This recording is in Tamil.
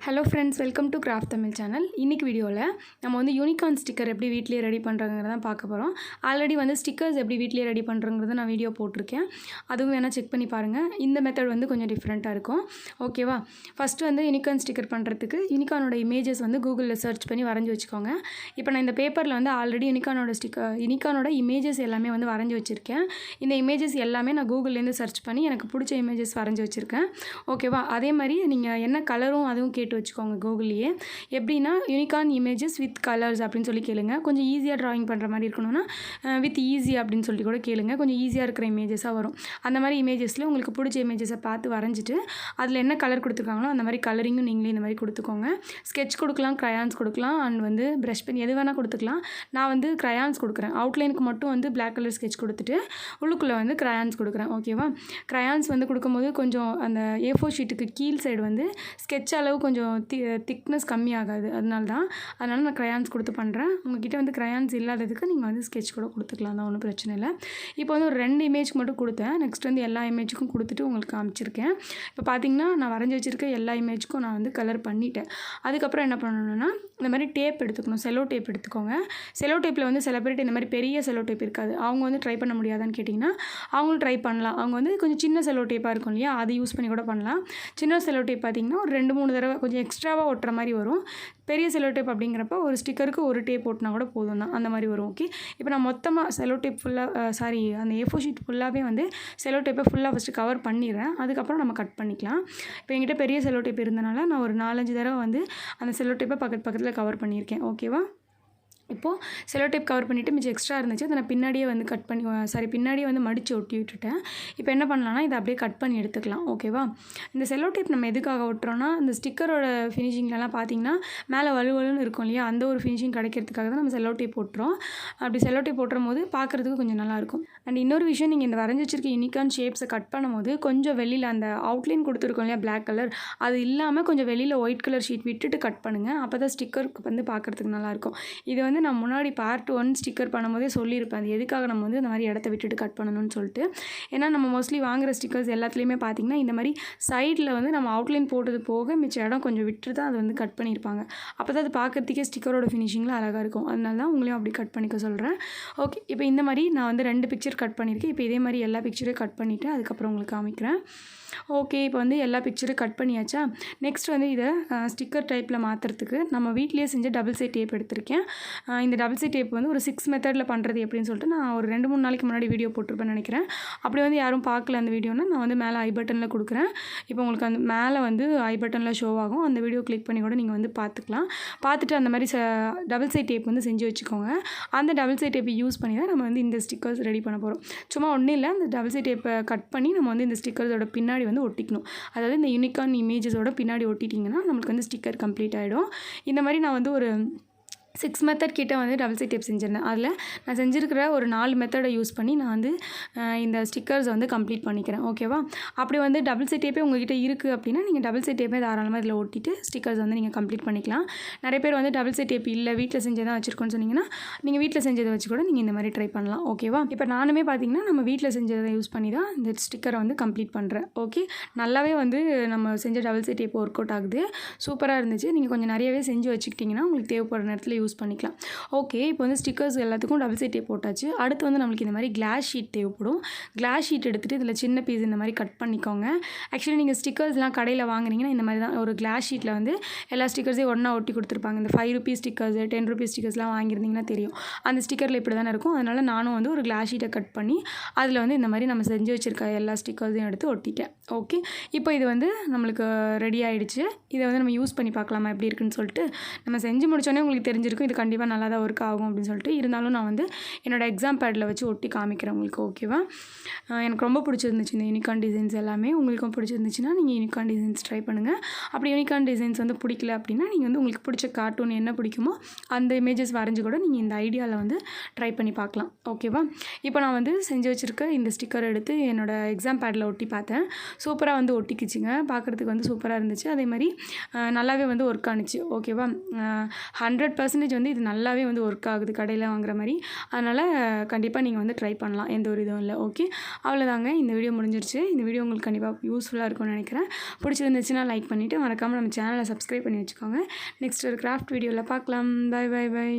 Hello friends, welcome to craft Tamil channel. இன்றைக்கி வீடியோவில் நம்ம வந்து யூனிகார்ன் ஸ்டிக்கர் எப்படி வீட்டிலேயே ரெடி பண்ணுறங்கிறத தான் பார்க்க போகிறோம். ஆல்ரெடி வந்து ஸ்டிக்கர்ஸ் எப்படி வீட்டிலேயே ரெடி பண்ணுறங்கிறத நான் வீடியோ போட்டிருக்கேன். அதுவும் வேணால் செக் பண்ணி பாருங்கள். இந்த மெத்தட் வந்து கொஞ்சம் டிஃப்ரெண்ட்டாக இருக்கும். ஓகேவா? ஃபஸ்ட்டு வந்து யூனிகார்ன் ஸ்டிக்கர் பண்ணுறதுக்கு யூனிகார்னோட இமேஜஸ் வந்து கூகுளில் சர்ச் பண்ணி வரைஞ்சி வச்சுக்கோங்க. இப்போ நான் இந்த பேப்பரில் வந்து ஆல்ரெடி யூனிகார்னோட இமேஜஸ் எல்லாமே வந்து வரைஞ்சி வச்சுருக்கேன். இந்த இமேஜஸ் எல்லாமே நான் கூகுள்லேருந்து சர்ச் பண்ணி எனக்கு பிடிச்ச இமேஜஸ் வரைஞ்சி வச்சுருக்கேன். ஓகேவா? அதே மாதிரி நீங்கள் என்ன கலரும் அதுவும் கேட்டு வச்சுக்கோங்க கூகுள்லேயே. எப்படின்னா யூனிகார்ன் இமேஜஸ் வித் கலர்ஸ் அப்படின்னு சொல்லி கேளுங்க. கொஞ்சம் ஈஸியாக ட்ராயிங் பண்ணுற மாதிரி இருக்கணும்னா வித் ஈஸி அப்படின்னு சொல்லி கூட கேளுங்க. கொஞ்சம் ஈஸியாக இருக்கிற இமேஜஸாக வரும். அந்த மாதிரி இமேஜஸில் உங்களுக்கு பிடிச்ச இமேஜஸை பார்த்து வரைஞ்சிட்டு அதில் என்ன கலர் கொடுத்துருக்காங்களோ அந்த மாதிரி கலரிங்கும் நீங்களே இந்த மாதிரி கொடுத்துக்கோங்க. ஸ்கெட்ச் கொடுக்கலாம், க்ரையான்ஸ் கொடுக்கலாம், அண்ட் வந்து ப்ரஷ் பென் எது வேணால் கொடுத்துக்கலாம். நான் வந்து க்ரையான்ஸ் கொடுக்குறேன். அவுட்லைனுக்கு மட்டும் வந்து பிளாக் கலர் ஸ்கெட்ச் கொடுத்துட்டு உள்ளுக்குள்ளே வந்து க்ரையான்ஸ் கொடுக்குறேன். ஓகேவா? க்ரையான்ஸ் வந்து கொடுக்கும்போது கொஞ்சம் அந்த A4 ஷீட்டுக்கு கீழ் சைடு வந்து ஸ்கெட்ச் அளவு கொஞ்சம் திக்னஸ் கம்மியாகாது. அதனால நான் க்ரையான்ஸ் கொடுத்து பண்ணுறேன். உங்கள்கிட்ட வந்து க்ரையான்ஸ் இல்லாததுக்கு நீங்கள் வந்து ஸ்கெட்ச் கூட கொடுத்துக்கலாம், தான் ஒன்றும் பிரச்சனை இல்லை. இப்போ வந்து ஒரு 2 இமேஜ்க்கு மட்டும் கொடுத்தேன். நெக்ஸ்ட் வந்து எல்லா இமேஜுக்கும் கொடுத்துட்டு உங்களுக்கு காமிச்சிருக்கேன். இப்போ பார்த்தீங்கன்னா நான் வரைஞ்சி வச்சுருக்க எல்லா இமேஜுக்கும் நான் வந்து கலர் பண்ணிட்டேன். அதுக்கப்புறம் என்ன பண்ணணும்னா இந்த மாதிரி டேப் எடுத்துக்கணும். செலோ டேப் எடுத்துக்கோங்க. செலோ டேப்பில் வந்து சில பேர்கிட்ட இந்த மாதிரி பெரிய செலோ டேப் இருக்காது. அவங்க வந்து ட்ரை பண்ண முடியாதான்னு கேட்டிங்கன்னா அவங்களும் ட்ரை பண்ணலாம். அவங்க வந்து கொஞ்சம் சின்ன செலோ டேப்பாக இருக்கும் இல்லையா, அதை யூஸ் பண்ணி கூட பண்ணலாம். சின்ன செலோ டேப் பார்த்திங்கன்னா ஒரு 2-3 தடவை கொஞ்சம் எக்ஸ்ட்ராவாக ஒட்டுற மாதிரி வரும். பெரிய செலோ டேப் அப்படிங்கிறப்ப ஒரு ஸ்டிக்கருக்கு ஒரு டேப் ஓட்டினா கூட போதும் தான், அந்த மாதிரி வரும். ஓகே, இப்போ நான் மொத்தமாக செலோ டேப் ஃபுல்லாக அந்த A4 ஷீட் ஃபுல்லாகவே வந்து செலோ டேப்பை ஃபுல்லாக ஃபஸ்ட்டு கவர் பண்ணிடுறேன். அதுக்கப்புறம் நம்ம கட் பண்ணிக்கலாம். இப்போ என்கிட்ட பெரிய செலோ டேப் இருந்தனால நான் ஒரு 4-5 தடவை வந்து அந்த செலோ டேப்பை பக்கத்தில் கவர் பண்ணியிருக்கேன். ஓகேவா? இப்போது செலோ டேப் கவர் பண்ணிவிட்டு மிச்சம் எக்ஸ்ட்ரா இருந்துச்சு, அதை நான் பின்னாடியே வந்து பின்னாடியே வந்து மடித்து ஒட்டி விட்டுட்டேன். இப்போ என்ன பண்ணலான்னா இதை அப்படியே கட் பண்ணி எடுத்துக்கலாம். ஓகேவா? இந்த செலோ டேப் நம்ம எதுக்காக ஒட்டுறோன்னா இந்த ஸ்டிக்கரோட ஃபினிஷிங்லலாம் பார்த்தீங்கன்னா மேலே வலுவலுன்னு இருக்கும் இல்லையா, அந்த ஒரு ஃபினிஷிங் கிடைக்கிறதுக்காக தான் நம்ம செலோ டேப் ஒட்டுறோம். அப்படி செலோ டேப் ஒட்டுறும் போது பார்க்குறதுக்கு கொஞ்சம் நல்லாயிருக்கும். அண்ட் இன்னொரு விஷயம், நீங்கள் இந்த வரைஞ்சி வச்சிருக்க யூனிகார்ன் ஷேப்ஸை கட் பண்ணும்போது கொஞ்சம் வெளியில் அந்த அவுட்லைன் கொடுத்துருக்கோம் இல்லையா பிளாக் கலர், அது இல்லாமல் கொஞ்சம் வெளியில் ஒயிட் கலர் ஷீட் விட்டுட்டு கட் பண்ணுங்கள். அப்போ தான் ஸ்டிக்கருக்கு வந்து பார்க்குறதுக்கு நல்லாயிருக்கும். இது வந்து நான் முன்னாடி பார்ட் 1 ஸ்டிக்கர் பண்ணும்போதே சொல்லியிருப்பேன், அது எதுக்காக நம்ம வந்து இந்த மாதிரி இடத்த விட்டுட்டு கட் பண்ணணும்னு சொல்லிட்டு. ஏன்னா நம்ம மோஸ்ட்லி வாங்குகிற ஸ்டிக்கர்ஸ் எல்லாத்துலேயுமே பார்த்திங்கன்னா இந்த மாதிரி சைடில் வந்து நம்ம அவுட்லைன் போட்டது போக மிச்ச இடம் கொஞ்சம் விட்டு தான் அது வந்து கட் பண்ணியிருப்பாங்க. அப்போ தான் அது பார்க்குறதுக்கே ஸ்டிக்கரோட ஃபினிஷிங்கில் அழகாக இருக்கும். அதனால தான் உங்களையும் அப்படி கட் பண்ணிக்க சொல்கிறேன். ஓகே, இப்போ இந்த மாதிரி நான் வந்து 2 பிக்சர் கட் பண்ணியிருக்கேன். இப்போ இதே மாதிரி எல்லா பிக்சரையும் கட் பண்ணிவிட்டு அதுக்கப்புறம் உங்களுக்கு காமிக்கிறேன். ஓகே, இப்போ வந்து எல்லா பிக்சரும் கட் பண்ணியாச்சா? நெக்ஸ்ட் வந்து இதை ஸ்டிக்கர் டைப்பில் மாற்றுறதுக்கு நம்ம வீட்லேயே செஞ்ச டபுள் சைட் டேப் எடுத்திருக்கேன். இந்த டபுள் சைட் டேப் வந்து ஒரு 6 மெத்தடில் பண்ணுறது எப்படின்னு சொல்லிட்டு நான் ஒரு 2-3 நாளைக்கு முன்னாடி வீடியோ போட்டிருப்பேன்னு நினைக்கிறேன். அப்படி வந்து யாரும் பார்க்கல அந்த வீடியோனா நான் வந்து மேலே ஐ பட்டனில் கொடுக்குறேன். இப்போ உங்களுக்கு அந்த மேலே வந்து ஐ பட்டனில் ஷோ ஆகும். அந்த வீடியோ கிளிக் பண்ணி கூட நீங்கள் வந்து பார்த்துக்கலாம். பார்த்துட்டு அந்த மாதிரி டபுள் சைட் டேப் வந்து செஞ்சு வச்சுக்கோங்க. அந்த டபுள் சைட் டேப்பை யூஸ் பண்ணி தான் நம்ம வந்து இந்த ஸ்டிக்கர்ஸ் ரெடி பண்ண போகிறோம். சும்மா ஒன்றும் இல்லை, அந்த டபுள் சைட் டேப்பை கட் பண்ணி நம்ம வந்து இந்த ஸ்டிக்கர்ஸோட பின்னாடி வந்து ஒட்டிக்கணும். அதாவது இந்த யூனிகார்ன் இமேஜஸோட பின்னாடி ஒட்டிட்டிங்கன்னா நம்மளுக்கு வந்து ஸ்டிக்கர் கம்ப்ளீட் ஆகிடும். இந்த மாதிரி நான் வந்து ஒரு 6 மெத்தட் கிட்ட வந்து டபுள் சைட் டேப் செஞ்சிருந்தேன். அதில் நான் செஞ்சுருக்கிற ஒரு 4 மெத்தடை யூஸ் பண்ணி நான் வந்து இந்த ஸ்டிக்கர்ஸ் வந்து கம்ப்ளீட் பண்ணிக்கிறேன். ஓகேவா? அப்படி வந்து டபுள் சைட் டேப்பே உங்கள்கிட்ட இருக்குது அப்படின்னா நீங்கள் டபுள் சைட் டேப்பே தாராளமாக இதில் ஒட்டிட்டு ஸ்டிக்கர்ஸ் வந்து நீங்கள் கம்ப்ளீட் பண்ணிக்கலாம். நிறைய பேர் வந்து டபுள் சைட் டேப் இல்லை வீட்டில் செஞ்சதான் வச்சுருக்கோன்னு சொன்னீங்கன்னா நீங்கள் வீட்டில் செஞ்சதை வச்சு கூட நீங்கள் இந்த மாதிரி ட்ரை பண்ணலாம். ஓகேவா? இப்போ நானுமே பார்த்தீங்கன்னா நம்ம வீட்டில் செஞ்சதை யூஸ் பண்ணி தான் இந்த ஸ்டிக்கரை வந்து கம்ப்ளீட் பண்ணுறேன். ஓகே, நல்லாவே வந்து நம்ம செஞ்ச double side tape work out ஆகுது. சூப்பராக இருந்துச்சு. நீங்கள் கொஞ்சம் நிறையவே செஞ்சு வச்சுக்கிட்டிங்கன்னா உங்களுக்கு தேவைப்படுற நேரத்தில் யூஸ் பண்ணிக்கலாம். ஓகே, இப்போ வந்து ஸ்டிக்கர்ஸ் எல்லாத்துக்கும் டபுள் சைட் டேப் போட்டாச்சு. அடுத்து வந்து நம்மளுக்கு இந்த மாதிரி கிளாஸ் ஷீட் தேவைப்படும். கிளாஸ் ஷீட் எடுத்துகிட்டு இதில் சின்ன பீஸ் இந்த மாதிரி கட் பண்ணிக்கோங்க. ஆக்சுவலி நீங்கள் ஸ்டிக்கர்ஸ்லாம் கடையில் வாங்குறீங்கன்னா இந்த மாதிரி தான் ஒரு கிளாஸ் ஷீட்டில் வந்து எல்லா ஸ்டிக்கர்ஸையும் ஒன்றா ஒட்டி கொடுத்துருப்பாங்க. இந்த 5 ரூபீஸ் ஸ்டிக்கர்ஸ் 10 ரூபீஸ் ஸ்டிக்கர்ஸ்லாம் வாங்கியிருந்தீங்கன்னா தெரியும். அந்த ஸ்டிக்கரில் இப்படி தானே இருக்கும். அதனால் நானும் வந்து ஒரு கிளாஸ் ஷீட்டை கட் பண்ணி அதில் வந்து இந்த மாதிரி நம்ம செஞ்சு வச்சுருக்க எல்லா ஸ்டிக்கர்ஸையும் எடுத்து ஒட்டிட்டேன். ஓகே, இப்போ இது வந்து நம்மளுக்கு ரெடி ஆகிடுச்சு. இதை வந்து நம்ம யூஸ் பண்ணி பார்க்கலாமா எப்படி இருக்குன்னு சொல்லிட்டு. நம்ம செஞ்சு முடிச்சோடனே உங்களுக்கு தெரிஞ்சிருக்கும் இது கண்டிப்பாக நல்லா தான் ஒர்க் ஆகும் அப்படின்னு சொல்லிட்டு. இருந்தாலும் நான் வந்து என்னோடய எக்ஸாம் பேடில் வச்சு ஒட்டி காமிக்கிறேன் உங்களுக்கு. ஓகேவா? எனக்கு ரொம்ப பிடிச்சிருந்துச்சு இந்த யூனிகார்ன் டிசைன்ஸ் எல்லாமே. உங்களுக்கும் பிடிச்சிருந்துச்சுன்னா நீங்கள் யூனிகார்ன் டிசைன்ஸ் ட்ரை பண்ணுங்கள். அப்படி யூனிகார்ன் டிசைன்ஸ் வந்து பிடிக்கல அப்படின்னா நீங்கள் வந்து உங்களுக்கு பிடிச்ச கார்ட்டூன் என்ன பிடிக்குமோ அந்த இமேஜஸ் வரைஞ்சி கூட நீங்கள் இந்த ஐடியாவில் வந்து ட்ரை பண்ணி பார்க்கலாம். ஓகேவா? இப்போ நான் வந்து செஞ்சு வச்சுருக்க இந்த ஸ்டிக்கர் எடுத்து என்னோடய எக்ஸாம் பேடில் ஒட்டி பார்த்தேன். சூப்பராக வந்து ஒட்டிக்கிச்சிங்க. பார்க்குறதுக்கு வந்து சூப்பராக இருந்துச்சு. அதே மாதிரி நல்லாவே வந்து ஒர்க் ஆனிச்சு. ஓகேவா? 100% 100% வந்து இது நல்லாவே வந்து ஒர்க் ஆகுது கடையில் வாங்குற மாதிரி. அதனால் கண்டிப்பாக நீங்கள் வந்து ட்ரை பண்ணலாம், எந்த ஒரு இதுவும் இல்லை. ஓகே, அவ்வளோதாங்க, இந்த வீடியோ முடிஞ்சிருச்சு. இந்த வீடியோ உங்களுக்கு கண்டிப்பாக யூஸ்ஃபுல்லாக இருக்கும்னு நினைக்கிறேன். பிடிச்சிருந்துச்சுன்னா லைக் பண்ணிவிட்டு மறக்காமல் நம்ம சேனலை சப்ஸ்கிரைப் பண்ணி வச்சுக்கோங்க. நெக்ஸ்ட் ஒரு கிராஃப்ட் வீடியோவில் பார்க்கலாம். Bye bye by.